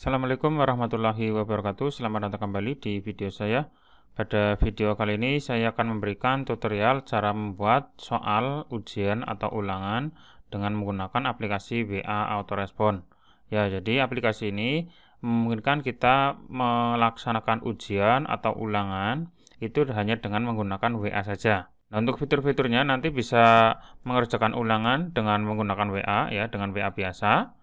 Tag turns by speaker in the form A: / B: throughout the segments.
A: Assalamualaikum warahmatullahi wabarakatuh. Selamat datang kembali di video saya. Pada video kali ini saya akan memberikan tutorial cara membuat soal ujian atau ulangan dengan menggunakan aplikasi WA Autorespon. Ya, jadi aplikasi ini memungkinkan kita melaksanakan ujian atau ulangan itu hanya dengan menggunakan WA saja. Nah, untuk fitur-fiturnya nanti bisa mengerjakan ulangan dengan menggunakan WA ya, dengan WA biasa.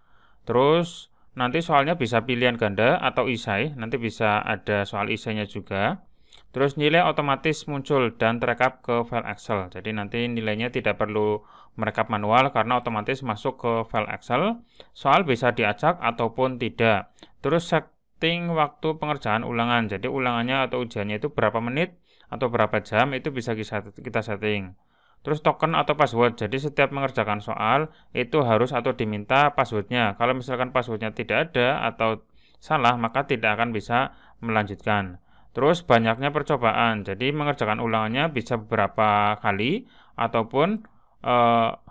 A: Terus nanti soalnya bisa pilihan ganda atau isai, nanti bisa ada soal isainya juga. Terus nilai otomatis muncul dan terekap ke file Excel. Jadi nanti nilainya tidak perlu merekap manual karena otomatis masuk ke file Excel. Soal bisa diacak ataupun tidak. Terus setting waktu pengerjaan ulangan. Jadi ulangannya atau ujiannya itu berapa menit atau berapa jam itu bisa kita setting. Terus token atau password, jadi setiap mengerjakan soal itu harus atau diminta passwordnya. Kalau misalkan passwordnya tidak ada atau salah, maka tidak akan bisa melanjutkan. Terus banyaknya percobaan, jadi mengerjakan ulangannya bisa beberapa kali ataupun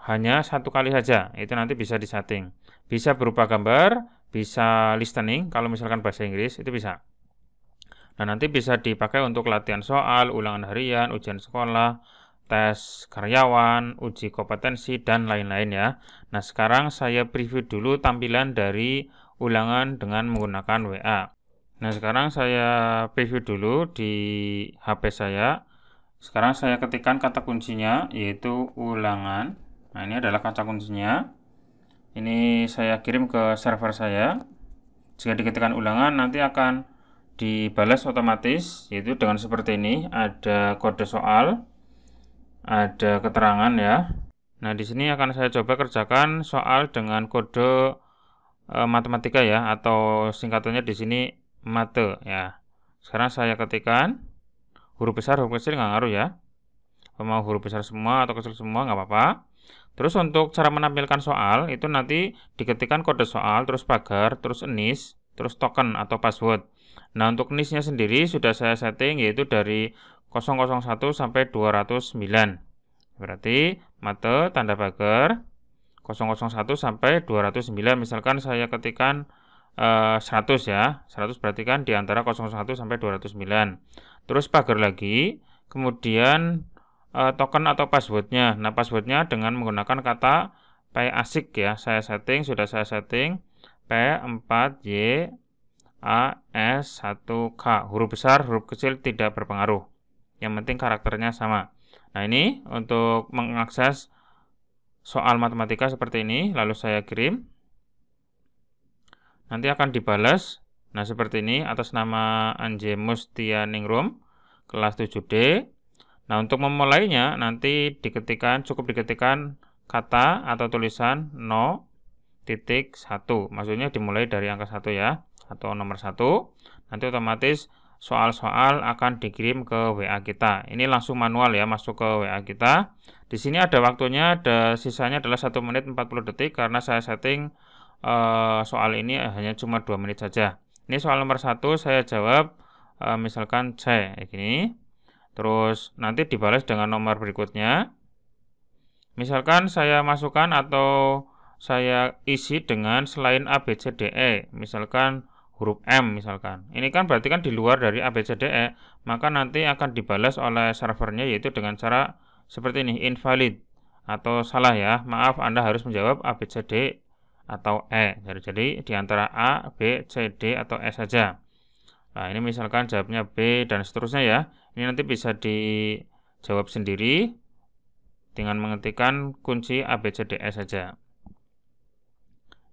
A: hanya satu kali saja. Itu nanti bisa disetting. Bisa berupa gambar, bisa listening, kalau misalkan bahasa Inggris itu bisa. Nah, nanti bisa dipakai untuk latihan soal, ulangan harian, ujian sekolah, tes karyawan, uji kompetensi, dan lain-lain ya. Nah, sekarang saya preview dulu tampilan dari ulangan dengan menggunakan WA. Nah, sekarang saya preview dulu di HP saya. Sekarang saya ketikkan kata kuncinya, yaitu ulangan. Nah, ini adalah kata kuncinya. Ini saya kirim ke server saya. Jika diketikkan ulangan, nanti akan dibalas otomatis, yaitu dengan seperti ini. Ada kode soal, ada keterangan ya. Nah, di sini akan saya coba kerjakan soal dengan kode matematika ya, atau singkatannya di sini mate ya. Sekarang saya ketikkan huruf besar, huruf kecil nggak ngaruh ya. Mau huruf besar semua atau kecil semua nggak apa-apa. Terus untuk cara menampilkan soal itu nanti diketikkan kode soal, terus pagar, terus NIS, terus token atau password. Nah, untuk NIS-nya sendiri sudah saya setting yaitu dari 001 sampai 209. Berarti mate tanda pagar 001 sampai 209. Misalkan saya ketikkan 100 ya. 100 berarti kan di antara 01 sampai 209. Terus pagar lagi, kemudian token atau passwordnya. Nah, passwordnya dengan menggunakan kata PASIK ya. Sudah saya setting P4YAS1K. Huruf besar, huruf kecil tidak berpengaruh. Yang penting karakternya sama. Nah, ini untuk mengakses soal matematika seperti ini, lalu saya kirim. Nanti akan dibalas. Nah, seperti ini atas nama Anje Mustianingrum, kelas 7D. Nah, untuk memulainya nanti cukup diketikkan kata atau tulisan 0.1. Maksudnya dimulai dari angka 1 ya, atau nomor 1. Nanti otomatis soal-soal akan dikirim ke WA kita. Ini langsung manual ya, masuk ke WA kita. Di sini ada waktunya, sisanya adalah 1 menit 40 detik karena saya setting soal ini hanya cuma 2 menit saja. Ini soal nomor 1 saya jawab misalkan C kayak gini. Terus nanti dibalas dengan nomor berikutnya. Misalkan saya masukkan atau saya isi dengan selain A, B, C, D, E. Misalkan huruf M misalkan. Ini kan berarti kan di luar dari A, B, C, D, E. Maka nanti akan dibalas oleh servernya yaitu dengan cara seperti ini, invalid atau salah ya. Maaf, Anda harus menjawab A, B, C, D atau E. Jadi di antara A, B, C, D atau E saja. Nah, ini misalkan jawabnya B dan seterusnya ya. Ini nanti bisa dijawab sendiri dengan mengetikkan kunci A, B, C, D, E saja.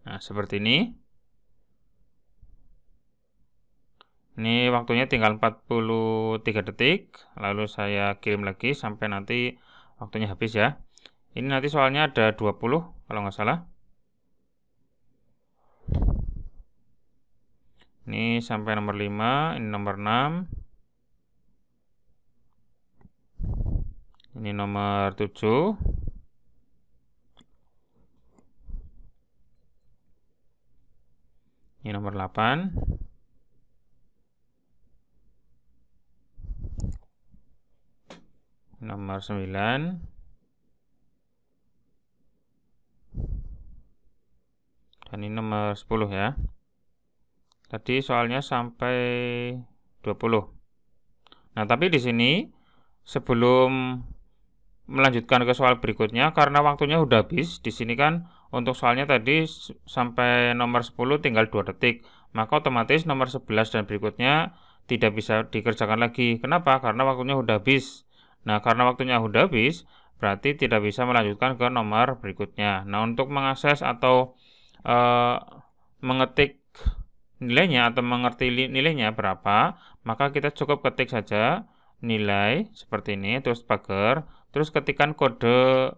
A: Nah, seperti ini. Ini waktunya tinggal 43 detik. Lalu saya kirim lagi sampai nanti waktunya habis ya. Ini nanti soalnya ada 20 kalau nggak salah. Ini sampai nomor 5, ini nomor 6. Ini nomor 7. Ini nomor 8. Nomor 9. Dan ini nomor 10 ya. Tadi soalnya sampai 20. Nah, tapi di sini sebelum melanjutkan ke soal berikutnya, karena waktunya udah habis, di sini kan untuk soalnya tadi sampai nomor 10 tinggal 2 detik, maka otomatis nomor 11 dan berikutnya tidak bisa dikerjakan lagi. Kenapa? Karena waktunya udah habis. Nah, karena waktunya udah habis, berarti tidak bisa melanjutkan ke nomor berikutnya. Nah, untuk mengakses atau mengetik nilainya atau mengerti nilainya berapa, maka kita cukup ketik saja nilai seperti ini, terus pagar, terus ketikkan kode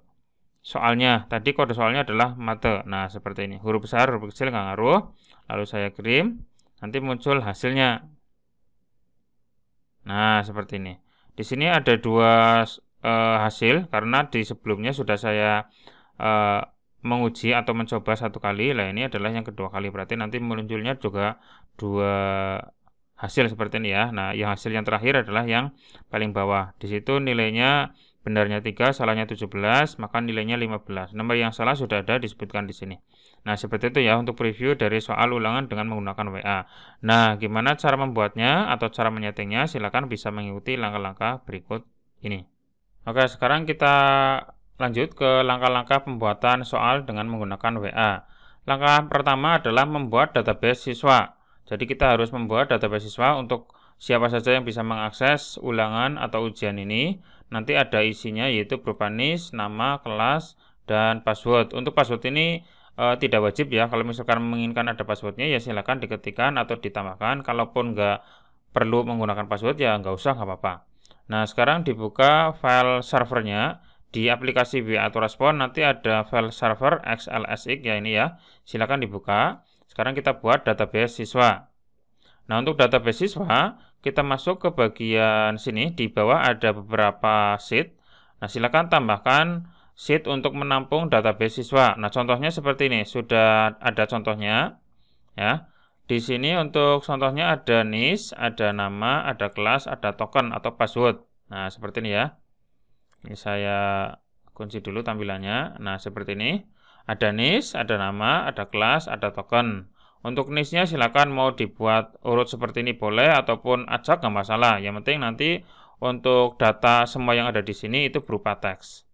A: soalnya. Tadi kode soalnya adalah mate. Nah, seperti ini. Huruf besar, huruf kecil nggak ngaruh. Lalu saya kirim, nanti muncul hasilnya. Nah, seperti ini. Di sini ada dua hasil, karena di sebelumnya sudah saya menguji atau mencoba satu kali. Nah, ini adalah yang kedua kali. Berarti nanti munculnya juga dua hasil seperti ini ya. Nah, yang hasil yang terakhir adalah yang paling bawah. Di situ nilainya benarnya 3, salahnya 17, maka nilainya 15. Nomor yang salah sudah ada disebutkan di sini. Nah, seperti itu ya untuk preview dari soal ulangan dengan menggunakan WA. Nah, gimana cara membuatnya atau cara menyetingnya? Silakan bisa mengikuti langkah-langkah berikut ini. Oke, sekarang kita lanjut ke langkah-langkah pembuatan soal dengan menggunakan WA. Langkah pertama adalah membuat database siswa. Jadi kita harus membuat database siswa untuk siapa saja yang bisa mengakses ulangan atau ujian ini. Nanti ada isinya yaitu berupa NIS, nama, kelas, dan password. Untuk password ini tidak wajib ya. Kalau misalkan menginginkan ada passwordnya ya silakan diketikkan atau ditambahkan. Kalaupun nggak perlu menggunakan password ya nggak usah, nggak apa-apa. Nah, sekarang dibuka file servernya. Di aplikasi WA atau Respon nanti ada file server XLSX ya ini ya. Silakan dibuka. Sekarang kita buat database siswa. Nah, untuk database siswa, kita masuk ke bagian sini. Di bawah ada beberapa sheet. Nah, silakan tambahkan sheet untuk menampung database siswa. Nah, contohnya seperti ini. Sudah ada contohnya ya. Di sini untuk contohnya ada NIS, ada nama, ada kelas, ada token atau password. Nah, seperti ini ya. Ini saya kunci dulu tampilannya. Nah, seperti ini. Ada NIS, ada nama, ada kelas, ada token. Untuk NIS-nya silakan mau dibuat urut seperti ini boleh ataupun acak nggak masalah. Yang penting nanti untuk data semua yang ada di sini itu berupa teks.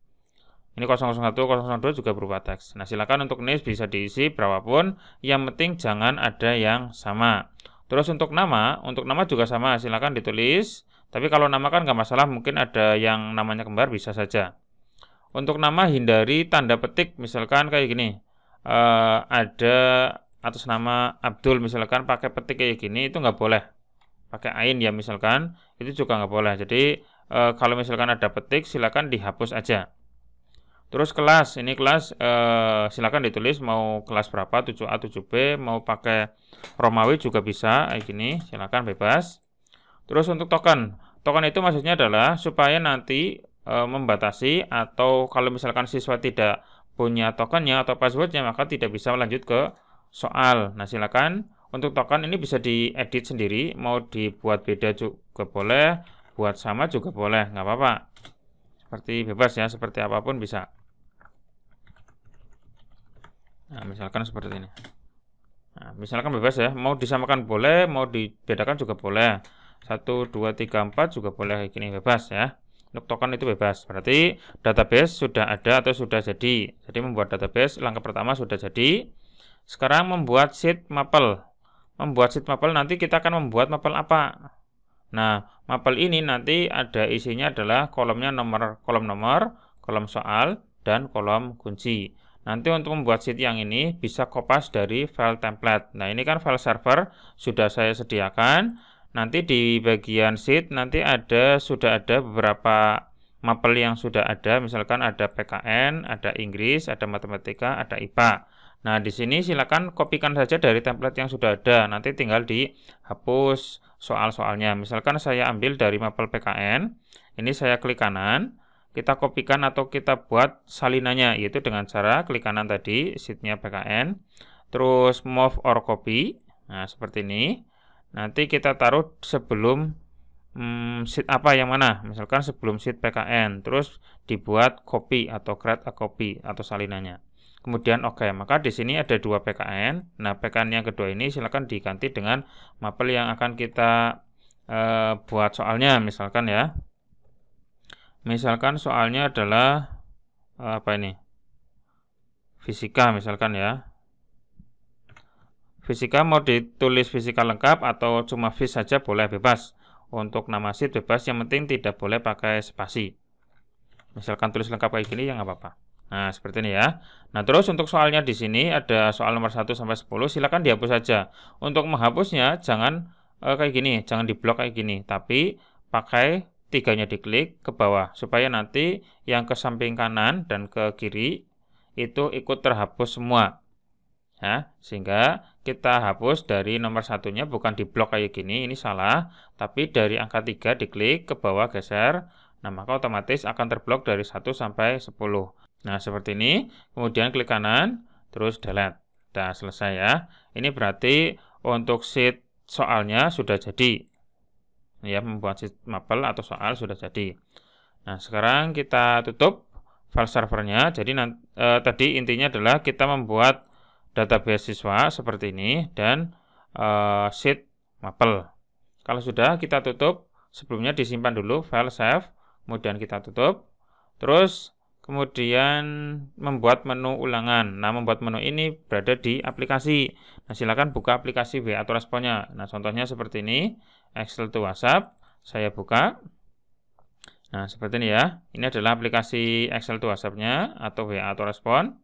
A: Ini 001, 002 juga berupa teks. Nah, silakan untuk NIS bisa diisi berapapun. Yang penting jangan ada yang sama. Terus untuk nama juga sama. Silakan ditulis. Tapi kalau nama kan nggak masalah, mungkin ada yang namanya kembar bisa saja. Untuk nama hindari tanda petik, misalkan kayak gini. Ada atas nama Abdul, misalkan pakai petik kayak gini, itu nggak boleh. Pakai ain ya misalkan, itu juga nggak boleh. Jadi kalau misalkan ada petik, silakan dihapus aja. Terus kelas, ini kelas silakan ditulis mau kelas berapa, 7A, 7B, mau pakai Romawi juga bisa, kayak gini, silakan bebas. Terus untuk token itu maksudnya adalah supaya nanti membatasi atau kalau misalkan siswa tidak punya tokennya atau passwordnya maka tidak bisa lanjut ke soal. Nah, silakan untuk token ini bisa diedit sendiri, mau dibuat beda juga boleh, buat sama juga boleh, nggak apa-apa. Seperti bebas ya, seperti apapun bisa. Nah, misalkan seperti ini. Nah, misalkan bebas ya, mau disamakan boleh, mau dibedakan juga boleh. 1, 2, 3, 4 juga boleh kayak gini, bebas ya. Untuk token itu bebas. Berarti database sudah ada atau sudah jadi. Jadi membuat database langkah pertama sudah jadi. Sekarang membuat sheet mapel. Membuat sheet mapel nanti kita akan membuat mapel apa? Nah, mapel ini nanti ada isinya adalah kolom nomor, kolom soal, dan kolom kunci. Nanti untuk membuat sheet yang ini bisa kopas dari file template. Nah, ini kan file server sudah saya sediakan. Nanti di bagian sheet nanti sudah ada beberapa mapel yang sudah ada, misalkan ada PKN, ada Inggris, ada matematika, ada IPA. Nah, di sini silakan kopikan saja dari template yang sudah ada. Nanti tinggal dihapus soal-soalnya. Misalkan saya ambil dari mapel PKN, ini saya klik kanan, kita kopikan atau kita buat salinannya, yaitu dengan cara klik kanan tadi, sheetnya PKN, terus move or copy. Nah, seperti ini. Nanti kita taruh sebelum sheet apa yang mana, misalkan sebelum sheet PKN, terus dibuat copy atau create a copy atau salinannya. Kemudian oke, maka di sini ada 2 PKN. Nah, PKN yang kedua ini silakan diganti dengan mapel yang akan kita buat soalnya, misalkan ya. Misalkan soalnya adalah apa ini? Fisika misalkan ya. Fisika mau ditulis fisika lengkap atau cuma fis saja boleh, bebas. Untuk nama sheet bebas, yang penting tidak boleh pakai spasi. Misalkan tulis lengkap kayak gini ya nggak apa-apa. Nah, seperti ini ya. Nah, terus untuk soalnya di sini ada soal nomor 1 sampai 10, silakan dihapus saja. Untuk menghapusnya jangan kayak gini, jangan diblok kayak gini, tapi pakai 3-nya diklik ke bawah supaya nanti yang ke samping kanan dan ke kiri itu ikut terhapus semua. Ya, sehingga kita hapus dari nomor 1-nya bukan diblok kayak gini, ini salah, tapi dari angka 3 diklik ke bawah geser. Nah, maka otomatis akan terblok dari 1 sampai 10. Nah, seperti ini. Kemudian klik kanan, terus delete. Nah, selesai ya. Ini berarti untuk sheet soalnya sudah jadi. Ya, membuat sheet mapel atau soal sudah jadi. Nah, sekarang kita tutup file servernya. Jadi tadi intinya adalah kita membuat database siswa seperti ini dan sheet mapel. Kalau sudah, kita tutup. Sebelumnya disimpan dulu file save. Kemudian kita tutup, terus kemudian membuat menu ulangan. Nah, membuat menu ini berada di aplikasi. Nah, silakan buka aplikasi WA Autoresponse-nya. Nah, contohnya seperti ini, Excel to WhatsApp, saya buka. Nah, seperti ini ya. Ini adalah aplikasi Excel to WhatsApp-nya atau WA Autoresponse.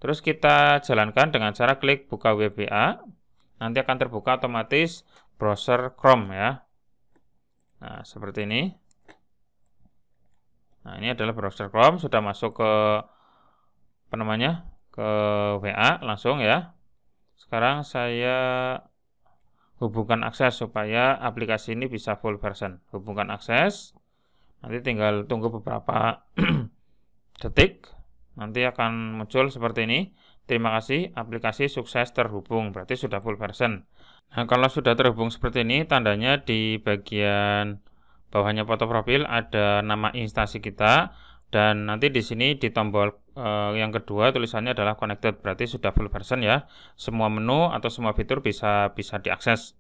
A: Terus kita jalankan dengan cara klik buka web WA. Nanti akan terbuka otomatis browser Chrome ya. Nah, seperti ini. Nah, ini adalah browser Chrome, sudah masuk ke ke WA langsung ya. Sekarang saya hubungkan akses supaya aplikasi ini bisa full version. Hubungkan akses. Nanti tinggal tunggu beberapa detik. Nanti akan muncul seperti ini. Terima kasih, aplikasi sukses terhubung. Berarti sudah full version. Nah, kalau sudah terhubung seperti ini, tandanya di bagian bawahnya foto profil ada nama instansi kita, dan nanti di sini di tombol yang kedua tulisannya adalah connected, berarti sudah full version ya. Semua menu atau semua fitur bisa diakses.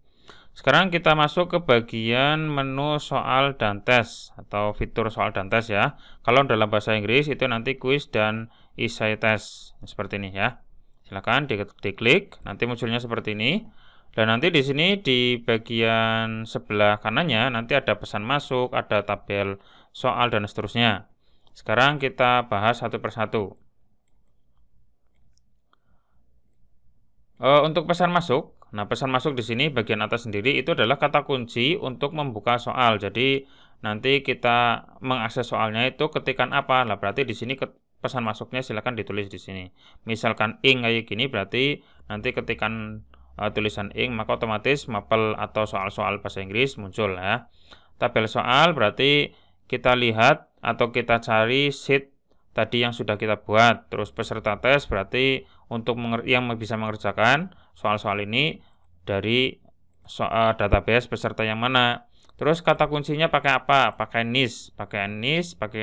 A: Sekarang kita masuk ke bagian menu soal dan tes atau fitur soal dan tes ya. Kalau dalam bahasa Inggris itu nanti quiz dan essay test seperti ini ya. Silakan diklik, nanti munculnya seperti ini. Dan nanti di sini di bagian sebelah kanannya nanti ada pesan masuk, ada tabel soal dan seterusnya. Sekarang kita bahas satu persatu. Untuk pesan masuk, nah pesan masuk di sini bagian atas sendiri itu adalah kata kunci untuk membuka soal. Jadi nanti kita mengakses soalnya itu ketikan apa? Lah berarti di sini pesan masuknya silakan ditulis di sini. Misalkan ing kayak gini berarti nanti ketikan tulisan ing, maka otomatis mapel atau soal-soal bahasa Inggris muncul ya. Tabel soal berarti kita lihat atau kita cari sheet tadi yang sudah kita buat. Terus peserta tes berarti untuk yang bisa mengerjakan soal-soal ini dari database peserta yang mana. Terus kata kuncinya pakai apa? Pakai NIS, pakai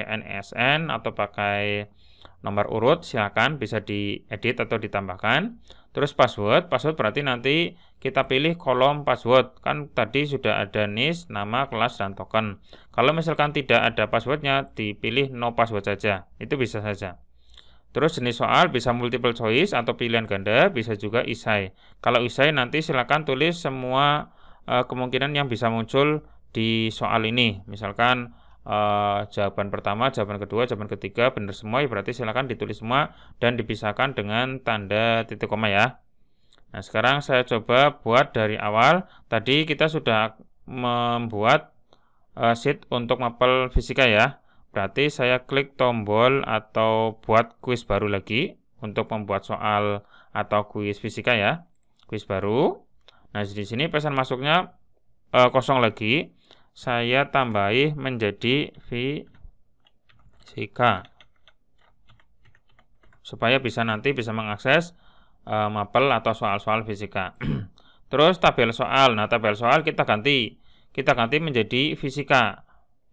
A: NSN atau pakai nomor urut, silakan bisa diedit atau ditambahkan. Terus password berarti nanti kita pilih kolom password. Kan tadi sudah ada NIS, nama, kelas, dan token. Kalau misalkan tidak ada passwordnya, dipilih no password saja. Itu bisa saja. Terus jenis soal bisa multiple choice atau pilihan ganda, bisa juga esai. Kalau esai nanti silakan tulis semua kemungkinan yang bisa muncul di soal ini. Misalkan jawaban pertama, jawaban kedua, jawaban ketiga benar semua, ya berarti silakan ditulis semua dan dipisahkan dengan tanda titik koma ya. Nah, sekarang saya coba buat dari awal. Tadi kita sudah membuat sheet untuk mapel fisika ya. Berarti saya klik tombol atau buat kuis baru lagi untuk membuat soal atau kuis fisika ya. Kuis baru. Nah, di sini pesan masuknya kosong lagi. Saya tambahi menjadi fisika supaya nanti bisa mengakses mapel atau soal-soal fisika. Terus tabel soal. Nah, tabel soal kita ganti menjadi fisika.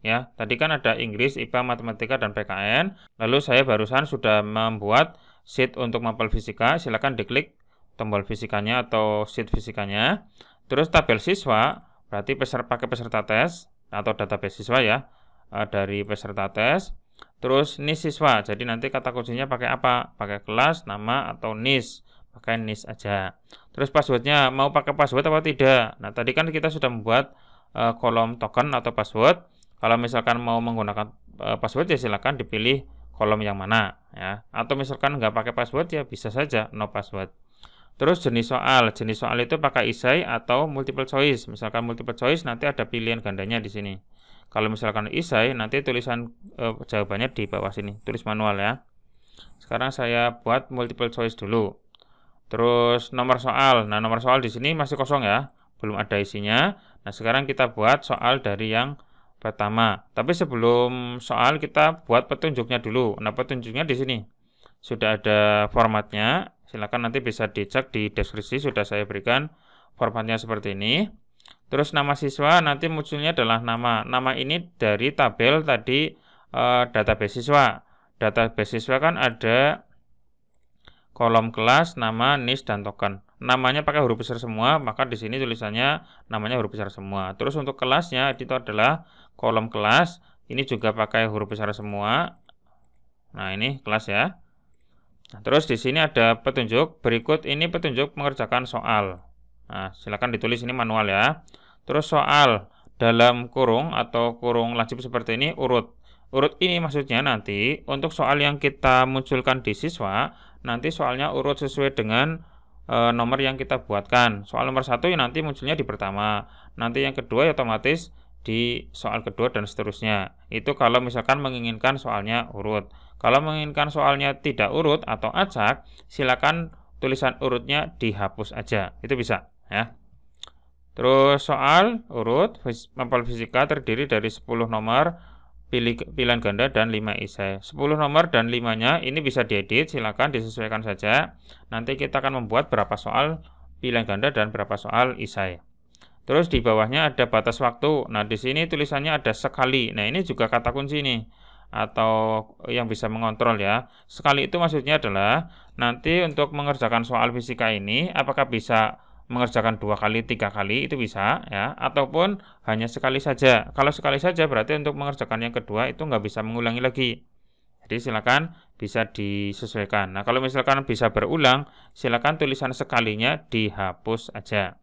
A: ya. Tadi kan ada Inggris, IPA, Matematika, dan PKN. Lalu saya barusan sudah membuat sheet untuk mapel fisika. Silakan diklik tombol fisikanya atau sheet fisikanya. Terus tabel siswa, berarti pakai peserta tes atau database siswa ya, dari peserta tes. Terus NIS siswa, jadi nanti kata kuncinya pakai apa? Pakai kelas, nama, atau NIS. Pakai NIS aja. Terus passwordnya, mau pakai password atau tidak? Nah, tadi kan kita sudah membuat kolom token atau password. Kalau misalkan mau menggunakan password ya silakan dipilih kolom yang mana ya. Atau misalkan nggak pakai password ya bisa saja no password. Terus jenis soal itu pakai esai atau multiple choice. Misalkan multiple choice nanti ada pilihan gandanya di sini. Kalau misalkan esai nanti tulisan jawabannya di bawah sini, tulis manual ya. Sekarang saya buat multiple choice dulu. Terus nomor soal. Nah, nomor soal di sini masih kosong ya, belum ada isinya. Nah, sekarang kita buat soal dari yang pertama. Tapi sebelum soal kita buat petunjuknya dulu. Nah, petunjuknya di sini sudah ada formatnya. Silakan nanti bisa dicek di deskripsi, sudah saya berikan formatnya seperti ini. Terus nama siswa nanti munculnya adalah nama. Nama ini dari tabel tadi database siswa. Database siswa kan ada kolom kelas, nama, NIS, dan token. Namanya pakai huruf besar semua, maka di sini tulisannya namanya huruf besar semua. Terus untuk kelasnya itu adalah kolom kelas, ini juga pakai huruf besar semua. Nah, ini kelas ya. Nah, terus di sini ada petunjuk. Berikut ini petunjuk mengerjakan soal. Nah, silakan ditulis ini manual ya. Terus soal dalam kurung atau kurung lancip seperti ini urut. Urut ini maksudnya nanti untuk soal yang kita munculkan di siswa, nanti soalnya urut sesuai dengan nomor yang kita buatkan. Soal nomor 1 ya nanti munculnya di pertama. Nanti yang kedua ya otomatis di soal kedua dan seterusnya. Itu kalau misalkan menginginkan soalnya urut. Kalau menginginkan soalnya tidak urut atau acak, silakan tulisan urutnya dihapus aja. Itu bisa ya. Terus soal urut mapel fisika terdiri dari 10 nomor pilihan ganda dan 5 esai. 10 nomor dan 5-nya ini bisa diedit, silakan disesuaikan saja. Nanti kita akan membuat berapa soal pilihan ganda dan berapa soal esai. Terus di bawahnya ada batas waktu. Nah, di sini tulisannya ada sekali. Nah, ini juga kata kunci nih atau yang bisa mengontrol ya. Sekali itu maksudnya adalah nanti untuk mengerjakan soal fisika ini apakah bisa mengerjakan 2 kali, 3 kali itu bisa ya, ataupun hanya sekali saja. Kalau sekali saja berarti untuk mengerjakan yang kedua itu nggak bisa mengulangi lagi. Jadi silakan bisa disesuaikan. Nah, kalau misalkan bisa berulang, silakan tulisan sekalinya dihapus aja.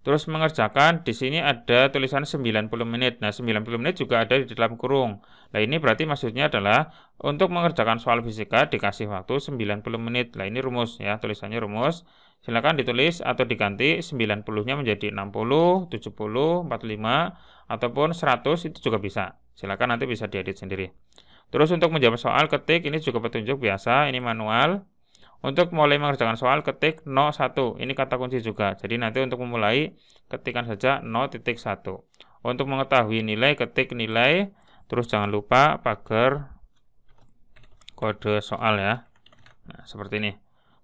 A: Terus mengerjakan di sini ada tulisan 90 menit. Nah, 90 menit juga ada di dalam kurung. Nah, ini berarti maksudnya adalah untuk mengerjakan soal fisika dikasih waktu 90 menit. Nah, ini rumus ya, tulisannya rumus. Silakan ditulis atau diganti 90-nya menjadi 60, 70, 45 ataupun 100 itu juga bisa. Silakan nanti bisa diedit sendiri. Terus untuk menjawab soal ketik ini juga petunjuk biasa, ini manual. Untuk mulai mengerjakan soal ketik 01, ini kata kunci juga. Jadi nanti untuk memulai ketikkan saja 0.1. Untuk mengetahui nilai ketik nilai, terus jangan lupa pagar kode soal ya. Nah, seperti ini.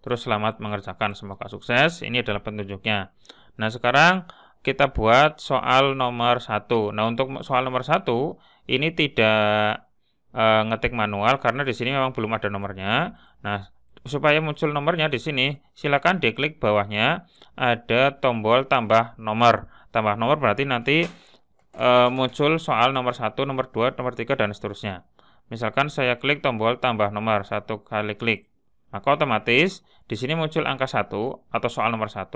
A: Terus selamat mengerjakan, semoga sukses. Ini adalah petunjuknya. Nah, sekarang kita buat soal nomor 1. Nah, untuk soal nomor 1 ini tidak ngetik manual karena di sini memang belum ada nomornya. Nah, supaya muncul nomornya di sini, silakan diklik bawahnya ada tombol tambah nomor. Tambah nomor berarti nanti muncul soal nomor 1, nomor 2, nomor 3 dan seterusnya. Misalkan saya klik tombol tambah nomor, 1 kali klik. Maka otomatis di sini muncul angka 1 atau soal nomor 1.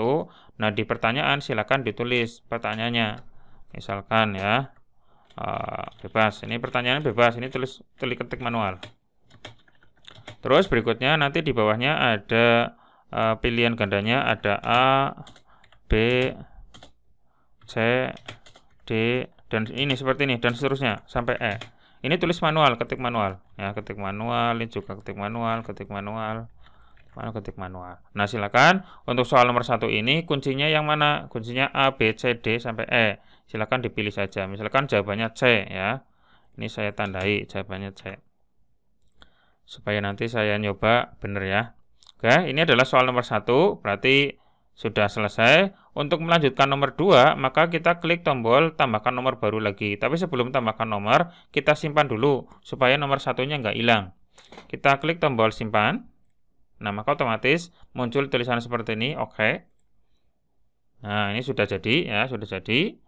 A: Nah, di pertanyaan silakan ditulis pertanyaannya. Misalkan ya, bebas. Ini pertanyaan bebas. Ini tulis ketik manual. Terus berikutnya nanti di bawahnya ada pilihan gandanya ada A, B, C, D dan ini seperti ini dan seterusnya sampai E. Ini tulis manual, ketik manual. Ya, ketik manual, ini juga ketik manual, ketik manual, ketik manual. Nah, silakan untuk soal nomor 1 ini kuncinya yang mana? Kuncinya A, B, C, D sampai E. Silakan dipilih saja. Misalkan jawabannya C ya. Ini saya tandai jawabannya C. Supaya nanti saya nyoba benar ya. Oke, ini adalah soal nomor 1, berarti Sudah selesai. Untuk melanjutkan nomor 2, maka kita klik tombol tambahkan nomor baru lagi. Tapi sebelum tambahkan nomor, kita simpan dulu supaya nomor satunya nggak hilang. Kita klik tombol simpan. Nah, maka otomatis muncul tulisan seperti ini, oke. Nah, ini sudah jadi ya, sudah jadi.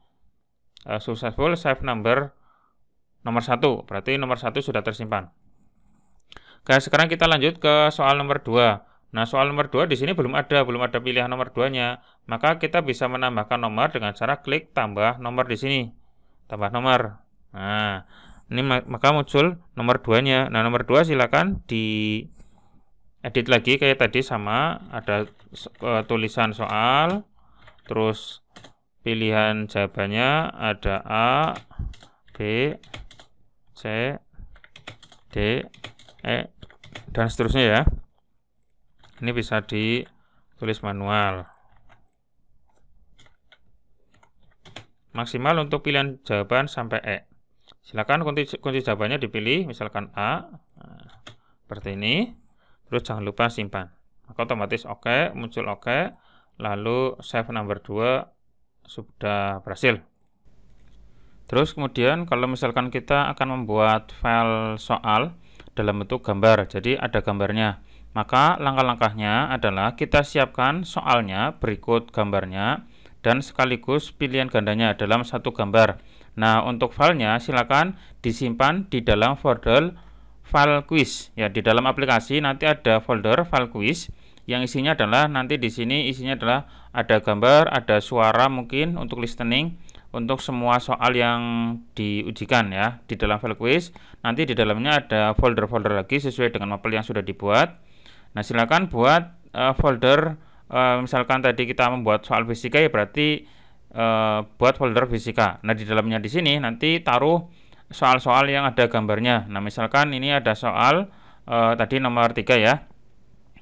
A: Successful save number nomor 1. Berarti nomor 1 sudah tersimpan. Oke, sekarang kita lanjut ke soal nomor 2. Nah, soal nomor 2 di sini belum ada pilihan nomor 2-nya. Maka kita bisa menambahkan nomor dengan cara klik tambah nomor di sini. Tambah nomor. Nah, ini maka muncul nomor 2-nya. Nah, nomor 2 silakan di edit lagi kayak tadi, sama ada tulisan soal, terus pilihan jawabannya ada A, B, C, D, E, dan seterusnya ya. Ini bisa ditulis manual. Maksimal untuk pilihan jawaban sampai E. Silakan kunci jawabannya dipilih, misalkan A. Nah, seperti ini. Terus jangan lupa simpan. Maka otomatis oke, muncul oke. Lalu save number 2 sudah berhasil. Terus kemudian kalau misalkan kita akan membuat file soal dalam bentuk gambar, jadi ada gambarnya. Maka langkah-langkahnya adalah kita siapkan soalnya berikut gambarnya dan sekaligus pilihan gandanya dalam satu gambar. Nah, untuk filenya silakan disimpan di dalam folder file quiz. Ya, di dalam aplikasi nanti ada folder file quiz yang isinya adalah nanti di sini isinya adalah ada gambar, ada suara mungkin untuk listening untuk semua soal yang diujikan ya di dalam file quiz. Nanti di dalamnya ada folder-folder lagi sesuai dengan mapel yang sudah dibuat. Nah, silakan buat folder, misalkan tadi kita membuat soal fisika ya berarti buat folder fisika. Nah, di dalamnya di sini nanti taruh soal-soal yang ada gambarnya. Nah, misalkan ini ada soal tadi nomor 3 ya.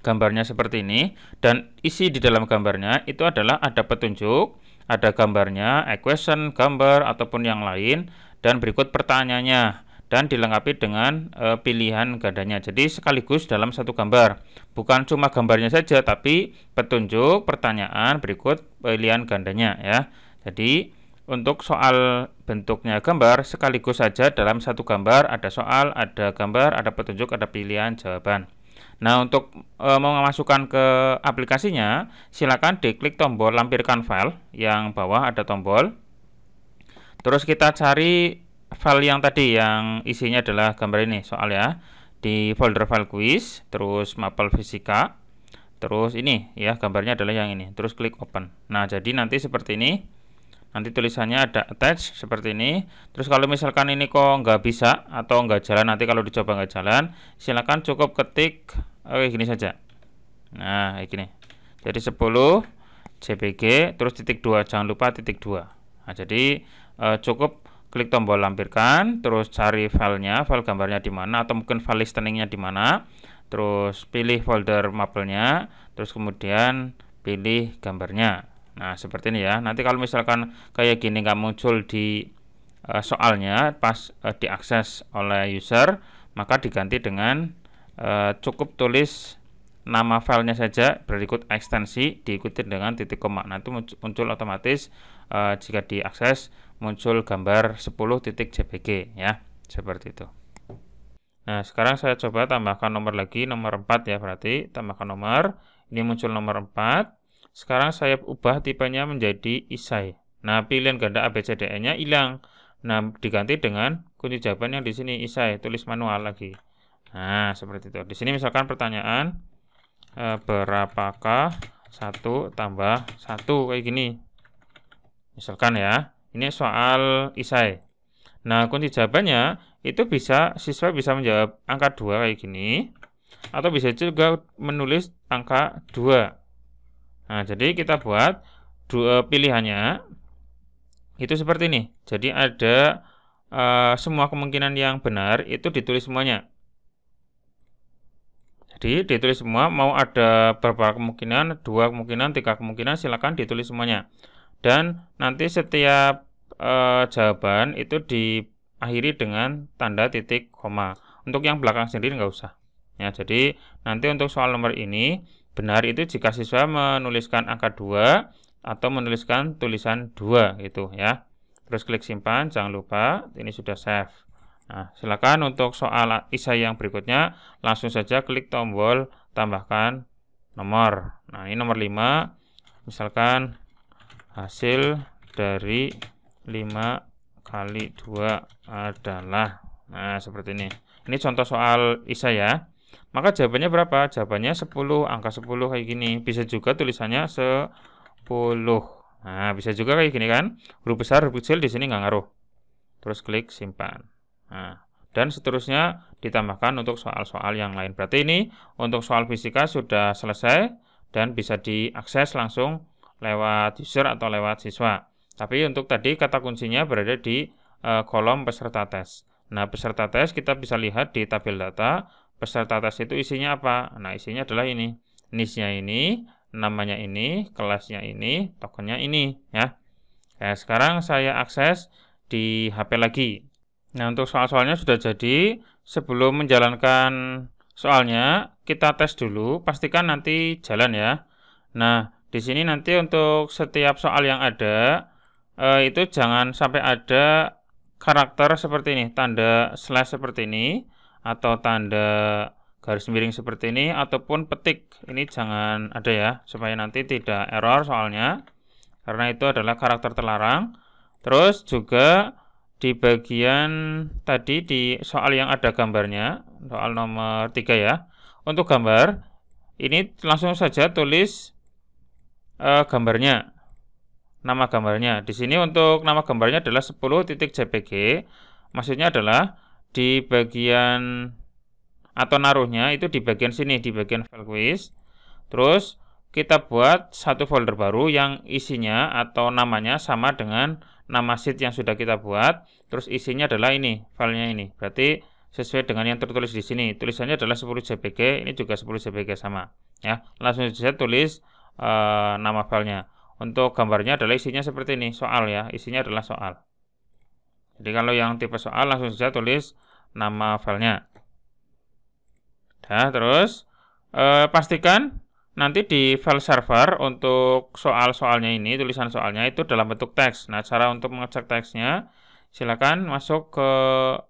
A: Gambarnya seperti ini dan isi di dalam gambarnya itu adalah ada petunjuk, ada gambarnya, equation, gambar ataupun yang lain dan berikut pertanyaannya. Dan dilengkapi dengan pilihan gandanya. Jadi sekaligus dalam satu gambar. Bukan cuma gambarnya saja, tapi petunjuk, pertanyaan, berikut pilihan gandanya ya. Jadi untuk soal bentuknya gambar sekaligus saja dalam satu gambar, ada soal, ada gambar, ada petunjuk, ada pilihan jawaban. Nah, untuk memasukkan ke aplikasinya, silakan diklik tombol lampirkan file yang bawah ada tombol. Terus kita cari file yang tadi yang isinya adalah gambar ini soal ya, di folder file quiz, terus mapel fisika, terus ini ya gambarnya adalah yang ini, terus klik open. Nah, jadi nanti seperti ini, nanti tulisannya ada attach seperti ini. Terus kalau misalkan ini kok nggak bisa atau nggak jalan, nanti kalau dicoba nggak jalan, silakan cukup ketik gini saja. Nah, kayak gini. Jadi 10 JPG terus titik 2, jangan lupa titik 2. Nah, jadi cukup klik tombol lampirkan, terus cari filenya, file gambarnya di mana atau mungkin file listeningnya di mana, terus pilih folder mapelnya, terus kemudian pilih gambarnya. Nah, seperti ini ya. Nanti kalau misalkan kayak gini nggak muncul di soalnya pas diakses oleh user, maka diganti dengan cukup tulis nama filenya saja berikut ekstensi diikuti dengan titik koma. Nanti muncul otomatis jika diakses muncul gambar 10.jpg ya, seperti itu. Nah, sekarang saya coba tambahkan nomor lagi, nomor 4 ya, berarti tambahkan nomor. Ini muncul nomor 4. Sekarang saya ubah tipenya menjadi isai. Nah, pilihan ganda ABCDE-nya hilang. Nah, diganti dengan kunci jawaban yang di sini isai, tulis manual lagi. Nah, seperti itu. Di sini misalkan pertanyaan berapakah 1 tambah 1 kayak gini. Misalkan ya. Ini soal isai. Nah, kunci jawabannya itu bisa siswa bisa menjawab angka 2 kayak gini atau bisa juga menulis angka 2. Nah, jadi kita buat pilihannya itu seperti ini. Jadi ada semua kemungkinan yang benar itu ditulis semuanya. Jadi ditulis semua, mau ada berapa kemungkinan, 2 kemungkinan, 3 kemungkinan, silakan ditulis semuanya. Dan nanti setiap jawaban itu diakhiri dengan tanda titik koma. Untuk yang belakang sendiri nggak usah. Ya, jadi nanti untuk soal nomor ini benar itu jika siswa menuliskan angka 2 atau menuliskan tulisan 2 gitu ya. Terus klik simpan, jangan lupa ini sudah save. Nah, silakan untuk soal esai yang berikutnya langsung saja klik tombol tambahkan nomor. Nah, ini nomor 5. Misalkan hasil dari 5 kali 2 adalah, nah seperti ini. Ini contoh soal esai ya. Maka jawabannya berapa? Jawabannya 10, angka 10 kayak gini. Bisa juga tulisannya 10. Nah, bisa juga kayak gini kan. Huruf besar, huruf kecil di sini nggak ngaruh. Terus klik simpan. Nah, dan seterusnya ditambahkan untuk soal-soal yang lain. Berarti ini untuk soal fisika sudah selesai dan bisa diakses langsung lewat user atau lewat siswa. Tapi untuk tadi kata kuncinya berada di kolom peserta tes. Nah, peserta tes kita bisa lihat di tabel data. Peserta tes itu isinya apa? Nah, isinya adalah ini. NIS-nya ini, namanya ini, kelasnya ini, tokennya ini ya. Nah, sekarang saya akses di HP lagi. Nah, untuk soal-soalnya sudah jadi. Sebelum menjalankan soalnya, kita tes dulu, pastikan nanti jalan ya. Nah, di sini nanti untuk setiap soal yang ada, itu jangan sampai ada karakter seperti ini, tanda slash seperti ini, atau tanda garis miring seperti ini, ataupun petik. Ini jangan ada ya, supaya nanti tidak error soalnya, karena itu adalah karakter terlarang. Terus juga di bagian tadi di soal yang ada gambarnya, soal nomor 3 ya, untuk gambar, ini langsung saja tulis gambarnya, nama gambarnya. Di sini untuk nama gambarnya adalah 10.jpg, maksudnya adalah di bagian atau naruhnya itu di bagian sini, di bagian file quiz. Terus kita buat satu folder baru yang isinya atau namanya sama dengan nama sheet yang sudah kita buat. Terus isinya adalah ini, filenya ini. Berarti sesuai dengan yang tertulis di sini. Tulisannya adalah 10.jpg, ini juga 10.jpg sama. Ya, langsung saja tulis nama filenya. Untuk gambarnya adalah isinya seperti ini, soal ya. Isinya adalah soal. Jadi kalau yang tipe soal langsung saja tulis nama filenya. Nah, terus pastikan nanti di file server untuk soal-soalnya ini, tulisan soalnya itu dalam bentuk teks. Nah, cara untuk mengecek teksnya, silakan masuk ke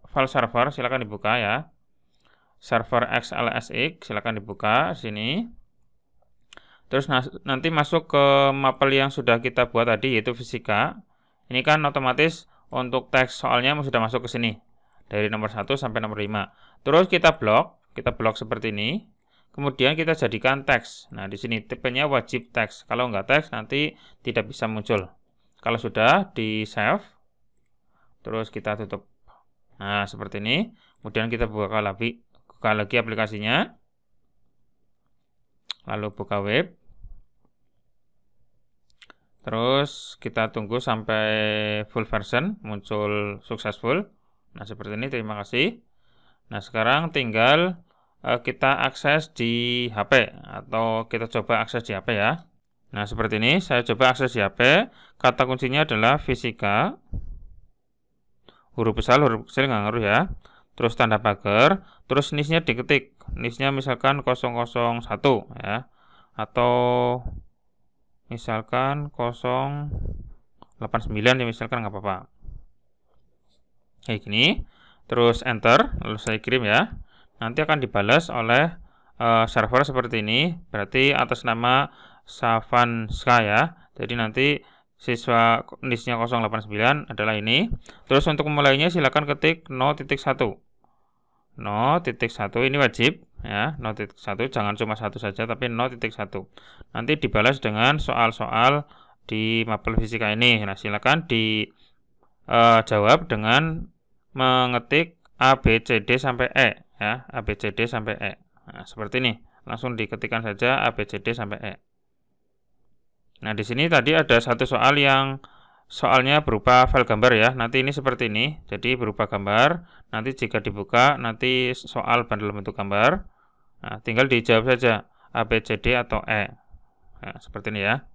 A: file server, silakan dibuka ya. Server XLSX, silakan dibuka sini. Terus nanti masuk ke mapel yang sudah kita buat tadi, yaitu fisika. Ini kan otomatis untuk teks soalnya sudah masuk ke sini. Dari nomor 1 sampai nomor 5. Terus kita blok seperti ini. Kemudian kita jadikan teks. Nah, di sini tipenya wajib teks. Kalau enggak teks nanti tidak bisa muncul. Kalau sudah di save, terus kita tutup. Nah, seperti ini. Kemudian kita buka lagi aplikasinya. Lalu buka web. Terus kita tunggu sampai full version muncul successful. Nah, seperti ini. Terima kasih. Nah, sekarang tinggal kita akses di HP atau kita coba akses di HP ya. Nah, seperti ini saya coba akses di HP. Kata kuncinya adalah fisika. Huruf besar, huruf kecil nggak ngaruh ya. Terus tanda pagar, terus NIS-nya diketik. NIS-nya misalkan 001 ya. Atau misalkan 089 ya, misalkan nggak apa-apa. Kayak gini. Terus enter, lalu saya kirim ya. Nanti akan dibalas oleh server seperti ini. Berarti atas nama Savanska ya. Jadi nanti siswa NIS-nya 089 adalah ini. Terus untuk memulainya silakan ketik 0.1. 0.1 ini wajib ya. 0.1 jangan cuma satu saja tapi 0.1. Nanti dibalas dengan soal-soal di mapel fisika ini. Nah, silakan dijawab dengan mengetik A, B, C, D sampai E ya, A, B, C, D sampai E. Nah, seperti ini. Langsung diketikkan saja A, B, C, D sampai E. Nah, di sini tadi ada satu soal yang soalnya berupa file gambar ya. Nanti ini seperti ini. Jadi berupa gambar. Nanti jika dibuka nanti soal dalam bentuk gambar. Nah, tinggal dijawab saja A, B, C, D atau E. Nah, seperti ini ya.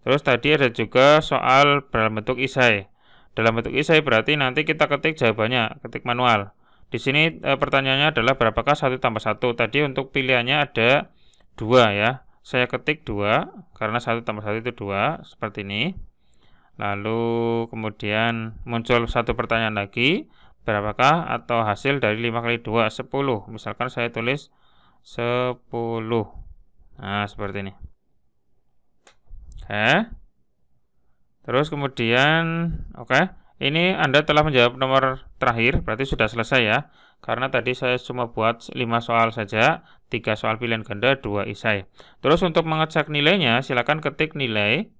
A: Terus tadi ada juga soal dalam bentuk esai. Dalam bentuk esai berarti nanti kita ketik jawabannya, ketik manual. Di sini pertanyaannya adalah berapakah 1 tambah 1. Tadi untuk pilihannya ada 2 ya. saya ketik 2, karena 1 tambah 1 itu 2, seperti ini. Lalu kemudian muncul satu pertanyaan lagi, berapakah atau hasil dari 5 kali 2, 10. Misalkan saya tulis 10. Nah, seperti ini. Oke. Terus kemudian, ini Anda telah menjawab nomor terakhir, berarti sudah selesai ya. Karena tadi saya cuma buat 5 soal saja, 3 soal pilihan ganda, 2 esai. Terus untuk mengecek nilainya, silakan ketik nilai,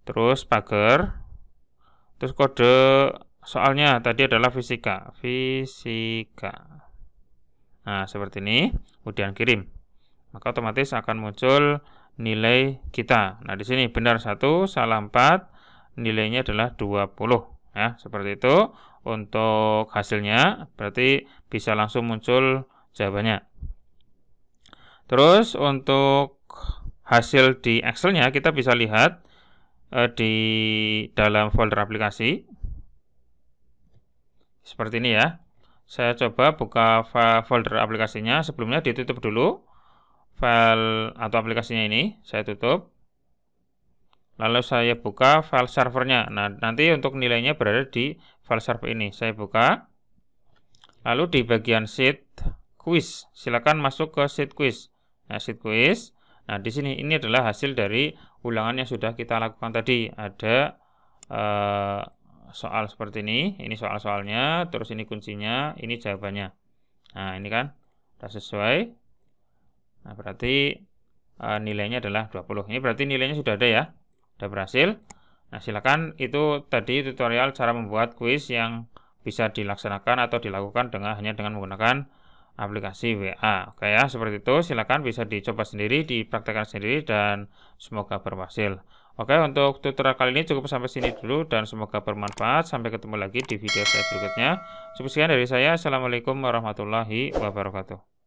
A: terus pagar, terus kode soalnya tadi adalah fisika. Nah, seperti ini, kemudian kirim. Maka otomatis akan muncul nilai kita. Nah, di sini benar 1, salah 4, nilainya adalah 20. Ya, seperti itu. Untuk hasilnya berarti bisa langsung muncul jawabannya. Terus untuk hasil di Excel-nya kita bisa lihat di dalam folder aplikasi. Seperti ini ya. Saya coba buka folder aplikasinya, sebelumnya ditutup dulu. File atau aplikasinya ini saya tutup, lalu saya buka file servernya. Nah, nanti untuk nilainya berada di file server ini. Saya buka, lalu di bagian sheet quiz, silakan masuk ke sheet quiz. Nah, sheet quiz. Nah, di sini ini adalah hasil dari ulangan yang sudah kita lakukan tadi. Ada soal seperti ini soal-soalnya, terus ini kuncinya, ini jawabannya. Nah, ini kan sudah sesuai. Nah, berarti nilainya adalah 20. Ini berarti nilainya sudah ada ya, sudah berhasil. Nah, silakan, itu tadi tutorial cara membuat kuis yang bisa dilaksanakan atau dilakukan hanya dengan menggunakan aplikasi WA. Oke ya, seperti itu. Silakan bisa dicoba sendiri, dipraktekkan sendiri, dan semoga berhasil. Oke, untuk tutorial kali ini cukup sampai sini dulu, dan semoga bermanfaat. Sampai ketemu lagi di video saya berikutnya. Sekian dari saya. Assalamualaikum warahmatullahi wabarakatuh.